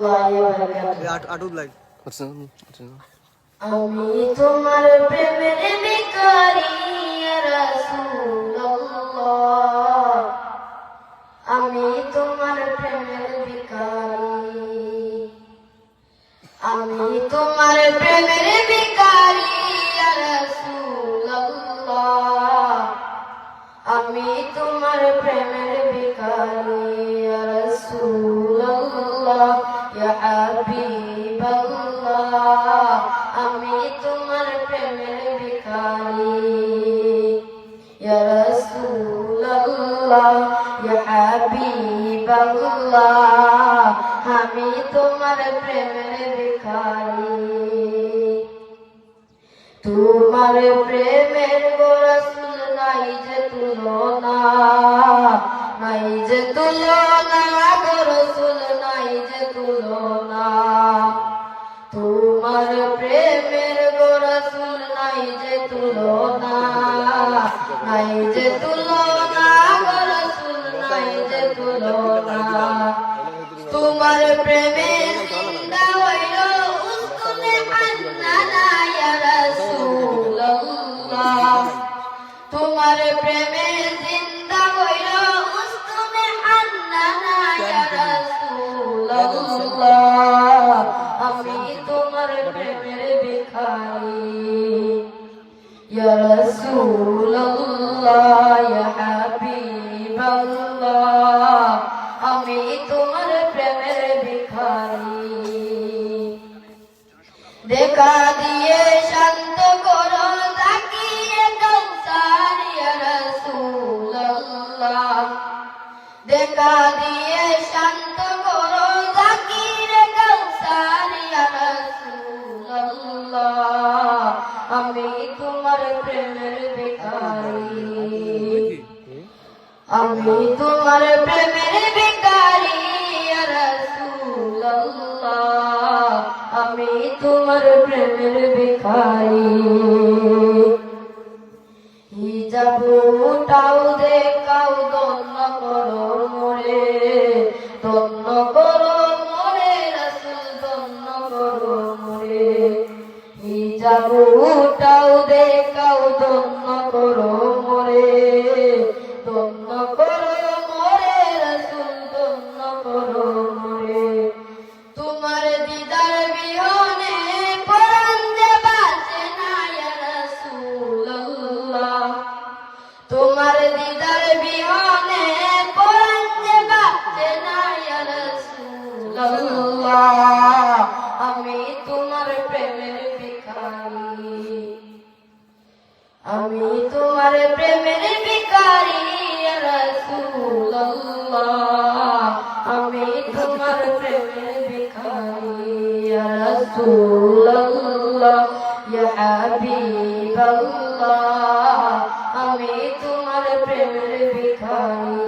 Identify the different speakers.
Speaker 1: আমি তোমার প্রেমের ভিখারি ইয়া রাসূলুল্লাহ, আমি তোমার প্রেমের ভিখারি, আমি তোমার প্রেমের ভিখারি ইয়া রাসূলুল্লাহ, আমি তোমার প্রেমের ভিখারি ইয়া রাসূলুল্লাহ, ইয়া হাবিবাল্লাহ, আমি তোমার প্রেমের ভিখারি ইয়া রাসূলুল্লাহ, ইয়া হাবিবাল্লাহ, আমি তোমার প্রেমের ভিখারি। তোমার প্রেমের গো রাসূল নাই যে তুলনা, নাই যে তুলনা গো রাসূল, নাই যে তুলনা। তোমার প্রেমের গো রাসূল নাই যে তুলনা, নাই যে তুলনা গো রাসূল, নাই যে তুলনা। তোমার প্রেমে জিন্দা হইল উস্তুনে হান্নানা ইয়া রাসূলুল্লাহ, তোমার প্রেমে জিন্দা হইল উস্তুনে হান্নানা ইয়া রাসূলুল্লাহ, আমি তোমার প্রেমের ভিখারি ইয়া রাসূলুল্লাহ, ইয়া হাবিবাল্লাহ, আমি তোমার প্রেমের ভিখারি। দেখা দিয়ে শান্ত করো তাকিয়ে কাউসার ইয়া রাসূলুল্লাহ, দেখা দিয়ে শান্ত করো তাকিয়ে কাউসার ইয়া রাসূলুল্লাহ, আমি তোমার প্রেমের ভিখারি, আমি তোমার প্রেমের ভিখারি ইয়া রাসূলুল্লাহ, আমি তোমার প্রেমের ভিখারি। হিজাব উঠাও দেখাও ধন্য করো মোরে, ধন্য করো মোরে রাসূল, ধন্য করো মোরে। হিজাব উঠাও দেখাও ধন্য করো মোরে, ধন্য করো মোরে রাসূল, ধন্য করো মোরে। তোমার দিদার বিহনে পরাণ যে বাঁচে না ইয়া রাসূলুল্লাহ, তোমার দিদার বিহনে পরাণ যে বাঁচে না ইয়া রাসূলুল্লাহ, আমি তোমার প্রেমের ভিখারি, আমি তোমার প্রেমের ভিখারি ইয়া রাসূলুল্লাহ, আমি তোমার প্রেমের ভিখারি ইয়া রাসূলুল্লাহ, ইয়া হাবিবাল্লাহ, আমি তোমার প্রেমের ভিখারি।